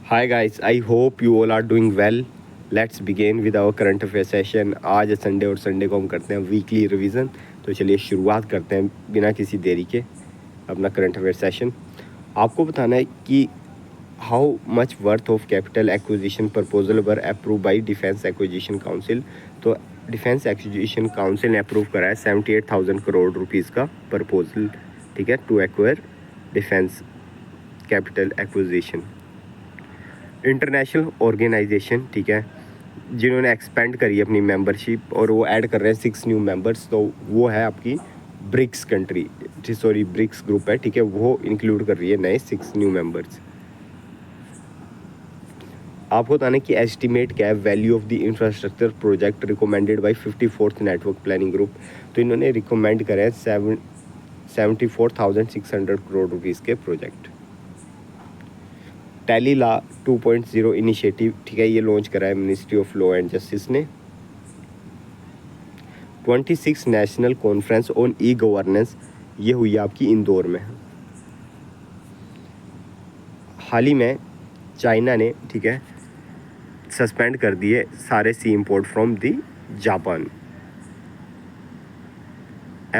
Hi guys, I hope you all are doing well. Let's begin with our current affair session. आज Sunday और Sunday को हम करते हैं वीकली रिवीजन। तो चलिए शुरुआत करते हैं बिना किसी देरी के अपना करंट अफेयर सेशन। आपको बताना है कि how much worth of capital acquisition proposal were approve by defence acquisition council. तो डिफेंस एक्विजिशन काउंसिल ने अप्रूव करा है 78,000 करोड़ रुपीज़ का प्रपोजल, ठीक है, to acquire defence capital acquisition. International organisation, ठीक है, जिन्होंने एक्सपेंड करी अपनी मेंबरशिप और वो ऐड कर रहे हैं 6 न्यू मेंबर्स, तो वो है आपकी BRICS country, sorry BRICS group है, ठीक है, वो इंक्लूड कर रही है नए 6 न्यू मेंबर्स। आपको बताना कि एस्टिमेट क्या है value of the infrastructure project recommended by 54th network planning group. तो इन्होंने रिकमेंड करे हैं 74,600 करोड़ रुपीज़ के प्रोजेक्ट। टैली लॉ 2.0 इनिशिएटिव, ठीक है, ये लॉन्च करा है ministry of law and justice ने। 26 national conference on e governance, ये हुई है आपकी इंदौर में। हाल ही में चाइना ने, ठीक है, सस्पेंड कर दिए सारे sea import from the Japan.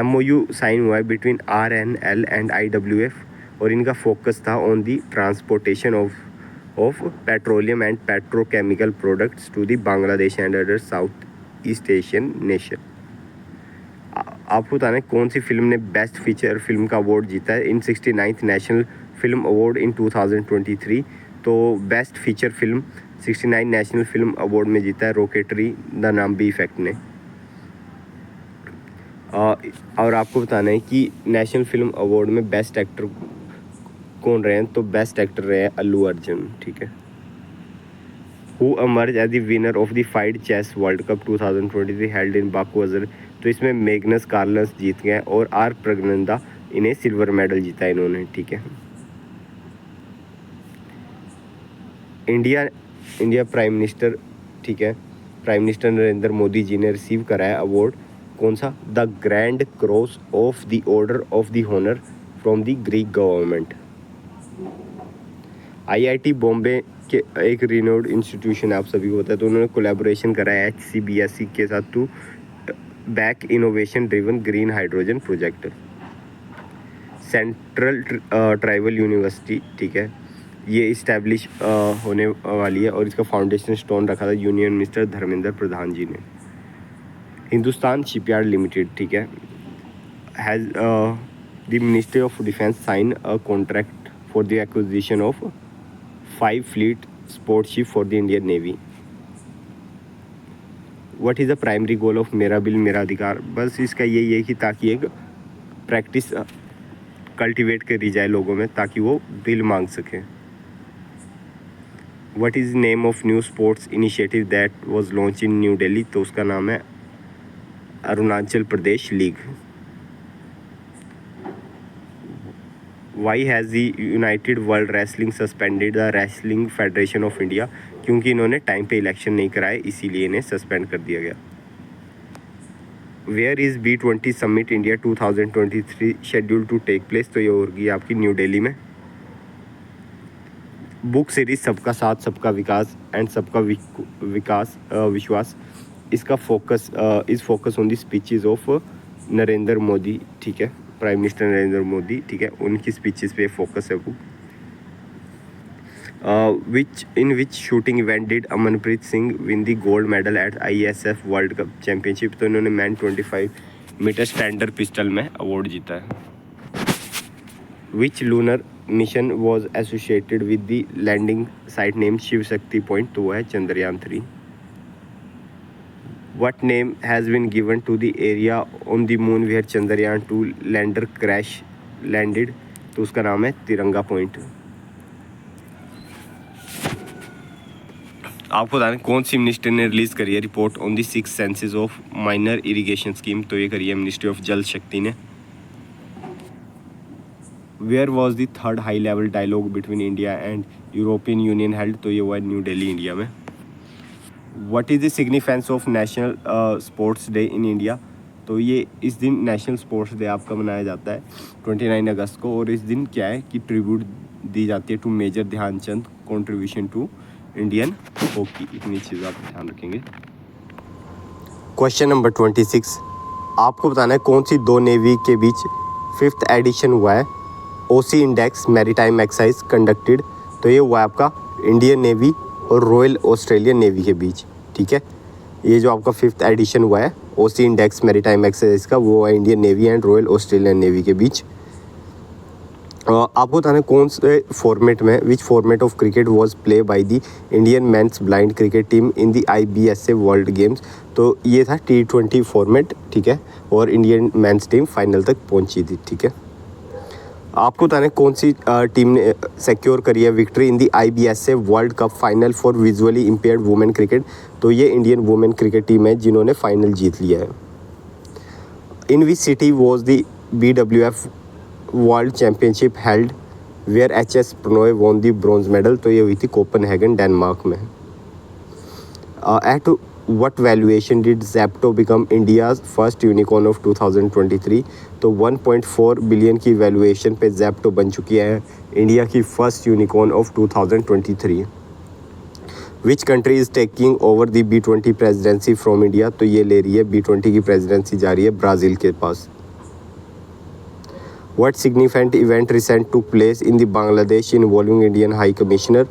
MOU sign हुआ है बिटवीन RNL एंड IWF और इनका फोकस था on the transportation of petroleum and petrochemical products to the Bangladesh and other south east Asian nation. आपको बताना है कौन सी फिल्म ने बेस्ट फीचर फिल्म का अवार्ड जीता है in 69th national film award in 2023। तो best feature film 69 national film award में जीता है Rocketry the Nambi effect ने। और आपको बताना है कि नेशनल फिल्म अवार्ड में बेस्ट एक्टर कौन रहे हैं, तो बेस्ट एक्टर रहे हैं अल्लू अर्जुन, ठीक है। Who emerged as the winner of the FIDE chess world cup 2023 held in Baku अजर। तो इसमें मैग्नस कार्लस जीत गए और आर प्रगनंदा इन्हें सिल्वर मेडल जीता इन्होंने, ठीक है। इंडिया प्राइम मिनिस्टर, ठीक है, प्राइम मिनिस्टर नरेंद्र मोदी जी ने रिसीव करा है अवार्ड, कौन सा, the grand cross of the order of the honour from the Greek government. IIT Bombay के एक रिनोड इंस्टीट्यूशन है, आप सभी को पता है, तो उन्होंने कोलैबोरेशन करा है HCBSE के साथ to back innovation driven green hydrogen project. Central tribal university, ठीक है, ये इस्टेब्लिश होने वाली है और इसका फाउंडेशन स्टोन रखा था यूनियन मिनिस्टर धर्मेंद्र प्रधान जी ने। हिंदुस्तान शिपयार्ड लिमिटेड, ठीक है, has the ministry of defence sign a contract for the acquisition of 5 fleet support ship for the Indian navy. What is the primary goal of Mera bill Mera Adhikaar. बस इसका यही है कि ताकि एक प्रैक्टिस कल्टिवेट करी जाए लोगों में ताकि वो बिल मांग सकें। What is name of new sports initiative that was launch in New Delhi. तो उसका नाम है Arunachal Pradesh league. Why has the United World Wrestling suspended the Wrestling Federation of India. क्योंकि इन्होंने टाइम पे इलेक्शन नहीं कराए इसीलिए इन्हें सस्पेंड कर दिया गया। Where is B20 summit India 2023 schedule to take place. तो ये होगी आपकी न्यू दिल्ली में। बुक सीरीज सबका साथ सबका विकास एंड सबका विकास विश्वास, इसका focus is focus on the speeches of Narendra Modi, ठीक है, प्राइम मिनिस्टर नरेंद्र मोदी, ठीक है, उनकी स्पीचेस पे फोकस है वो। Which shooting event did Amanpreet Singh win the gold medal at ISF World Cup Championship. तो इन्होंने मैन 25 मीटर स्टैंडर्ड पिस्टल में अवार्ड जीता है। Which lunar mission was associated with the landing site name Shiv Shakti point. तो वो है Chandrayaan 3। What name has been given to the area on the moon where Chandrayaan 2 lander crash landed. तो उसका नाम है तिरंगा पॉइंट। आपको बताना कौन सी मिनिस्टर ने रिलीज़ करी है report on the 6 census of minor irrigation scheme. तो ये करी है मिनिस्ट्री ऑफ जल शक्ति ने। Where was the third high level dialogue between India and European Union held. तो ये हुआ है न्यू दिल्ली इंडिया में। What is the significance of national sports day in India. तो ये इस दिन नेशनल स्पोर्ट्स डे आपका मनाया जाता है 29 अगस्त को। और इस दिन क्या है कि ट्रिब्यूट दी जाती है to major Dhyan Chand contribution to Indian hockey. इतनी चीज़ आप ध्यान रखेंगे। क्वेश्चन नंबर 26, आपको बताना है कौन सी दो नेवी के बीच 5th एडिशन हुआ है ओसी इंडेक्स मैरीटाइम एक्सरसाइज कंडक्टेड। तो ये हुआ है आपका इंडियन नेवी और रॉयल ऑस्ट्रेलियन नेवी के बीच, ठीक है। ये जो आपका 5th एडिशन हुआ है ओसी इंडेक्स मैरीटाइम एक्सरसाइज का, वो है Indian navy and royal Australian navy के बीच। आपको बताना है कौन से फॉर्मेट में, विच format of cricket was play by the Indian mains blind cricket team in the IBSA world games. तो ये था T20 फॉर्मेट, ठीक है, और इंडियन मेंस टीम फाइनल तक पहुंची थी, ठीक है। आपको बताना है कौन सी टीम ने सिक्योर करी है victory in the IBSA world cup final for visually impaired women cricket. तो ये इंडियन वुमेन क्रिकेट टीम है जिन्होंने फाइनल जीत लिया है। In which city was the BWF World Championship held where HS Prannoy won the bronze medal. तो ये हुई थी कोपेनहेगन डेनमार्क में। At what valuation did Zepto become India's first unicorn of 2023। तो 1.4 बिलियन की वैल्यूएशन पे जेप्टो बन चुकी है इंडिया की first unicorn of 2023। Which country is taking over the B20 presidency from India. तो ये ले रही है B20 की प्रेसिडेंसी जा रही है ब्राज़ील के पास। What significant event recent took place in the Bangladesh involving Indian High Commissioner।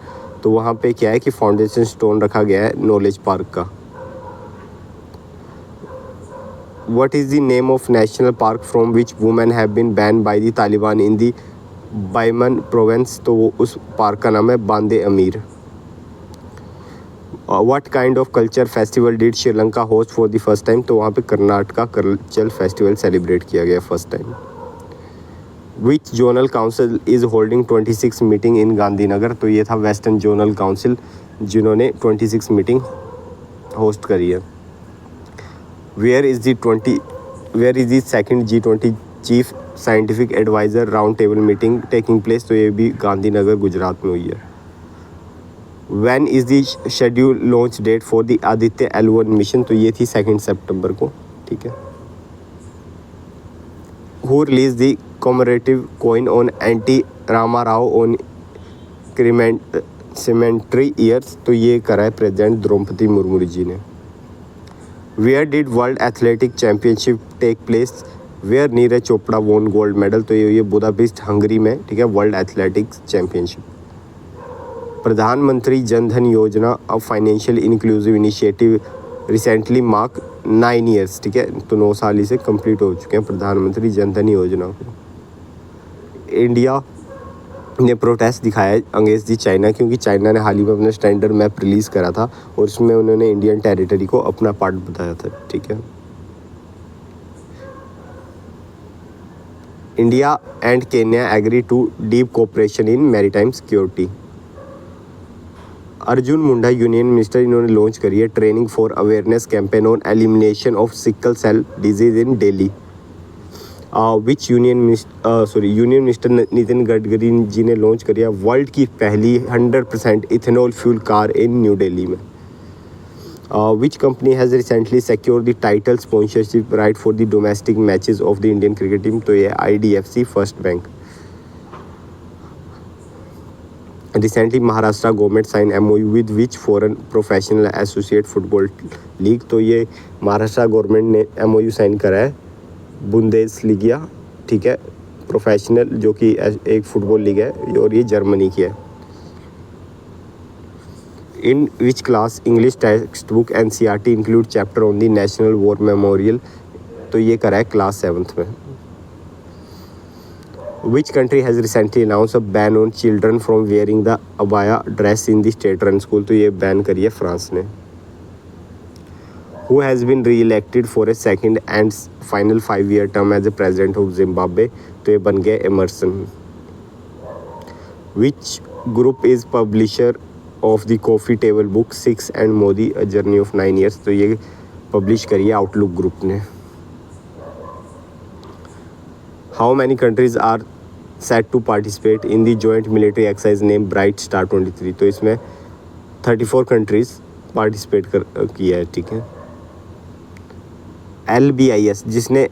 तो वहाँ पे क्या है कि फाउंडेशन स्टोन रखा गया है नॉलेज पार्क का। What is the name of national park from which women have been banned by the Taliban in the Baiman province। तो वो उस पार्क का नाम है बांदे अमीर। What kind of culture festival did Sri Lanka host for the first time। तो वहाँ पे कर्नाटका कल्चरल फेस्टिवल सेलिब्रेट किया गया first time. Which zonal council is holding 26 meeting in Gandhinagar. तो ये था वेस्टर्न जोनल काउंसिल जिन्होंने 26 मीटिंग होस्ट करी है। Where is the second G20 chief scientific adviser round table meeting taking place. तो ये भी गांधीनगर गुजरात में हुई है। When is the schedule launch date for the Aditya L1 mission. तो ये थी 2 सितंबर को, ठीक है। Who release the commemorative coin on NT Rama Rao on centenary years. तो ये करा है प्रेसिडेंट द्रौपदी मुर्मू जी ने। Where did world athletic championship take place where Neeraj Chopra won gold medal. तो ये बुदापेस्ट हंगरी में, ठीक है, वर्ल्ड एथलेटिक्स चैम्पियनशिप। प्रधानमंत्री जन धन योजना a financial inclusive initiative recently mark 9 years, ठीक है, तो 9 साल इसे कंप्लीट हो चुके हैं प्रधानमंत्री जन धन योजना को। इंडिया ने प्रोटेस्ट दिखाया है अगेंस्ट दी चाइना, क्योंकि चाइना ने हाल ही में अपना स्टैंडर्ड मैप रिलीज़ करा था और उसमें उन्होंने इंडियन टेरिटरी को अपना पार्ट बताया था, ठीक है। India and Kenya agree to deep cooperation in maritime security. Arjun Munda union minister, इन्होंने लॉन्च करी है training for awareness campaign on elimination of sickle cell disease in Delhi. Which union minister Nitin Gadkari ji ने लॉन्च करी है वर्ल्ड की पहली 100% ethanol fuel car in New Delhi में। Which company has recently secure the title sponsorship right for the domestic matches of the Indian cricket team. तो ये IDFC first bank. Recently Maharashtra government sign MOU with which foreign professional associate football league. तो ये Maharashtra government ने MOU sign करा है Bundesliga, ठीक है, professional, जो कि एक फुटबॉल लीग है और ये जर्मनी की है। In which class English textbook NCERT include chapter on the national war memorial. तो ये करा है क्लास 7th में। Which country has recently announced a ban on children from wearing the abaya dress in the state run school। तो ये ban करी है France ने। Who has been re-elected for a second and final 5-year term as the president of Zimbabwe। तो ये बन गए Emerson. Which group is publisher of the coffee table book 6 and Modi a journey of 9 years। तो ये publish करी है outlook group ने। How many countries are set to participate in the joint military exercise named Bright Star 23। तो इसमें 34 countries participate किया है, ठीक है। LBIS जिसने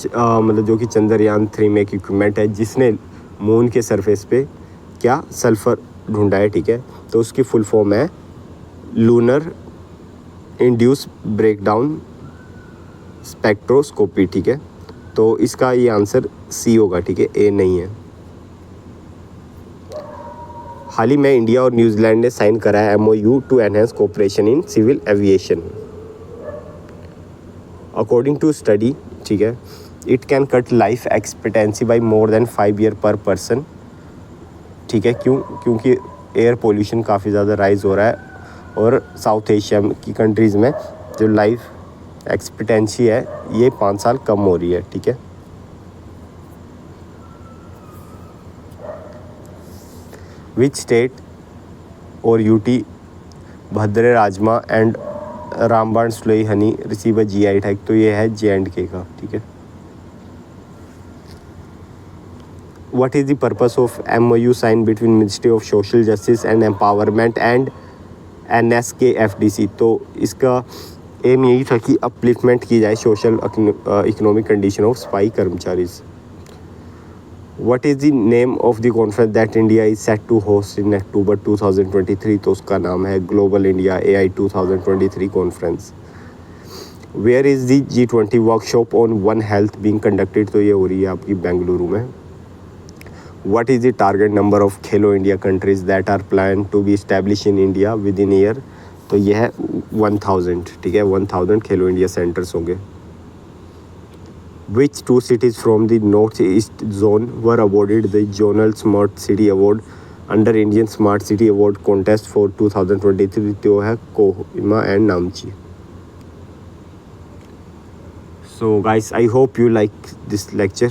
मतलब जो कि चंद्रयान 3 में एक इक्विपमेंट है जिसने मून के सरफेस पे क्या सल्फ़र ढूंढा है, ठीक है। तो उसकी फुल फॉर्म है लूनर इंड्यूस ब्रेकडाउन स्पेक्ट्रोस्कोपी, ठीक है। तो इसका ये आंसर सी होगा, ठीक है, ए नहीं है। हाल ही में इंडिया और न्यूजीलैंड ने साइन करा है MOU to enhance cooperation in civil aviation. According to study, ठीक है, it can cut life expectancy by more than 5 year per person, ठीक है। क्योंकि एयर पोल्यूशन काफ़ी ज़्यादा राइज हो रहा है और साउथ एशिया की कंट्रीज़ में जो लाइफ एक्सपेक्टेंसी है ये 5 साल कम हो रही है, ठीक है। विच स्टेट और UT भद्रे rajma and Ramban Sulai honey receive a GI tag. तो ये है J&K का, ठीक है। What is the purpose of MOU signed between Ministry of Social Justice and Empowerment and NSKFDC? तो इसका एम यही था कि अपलिफ्टमेंट की जाए social economic condition of safai कर्मचारीज। What is the name of the conference that India is set to host in October 2023? तो उसका नाम है Global India AI 2023 Conference. Where is the G20 workshop on One Health being conducted? तो ये हो रही है आपकी बेंगलुरु में। What is the target number of Khelo India countries that are planned to be established in India within a year? तो यह है 1000, ठीक है। 1000 खेलो इंडिया सेंटर्स होंगे। Which 2 cities from the North East Zone were awarded the Zonal Smart City Award under Indian Smart City Award contest for 2023? तो है Kohima and Namchi. So guys, I hope you like this lecture.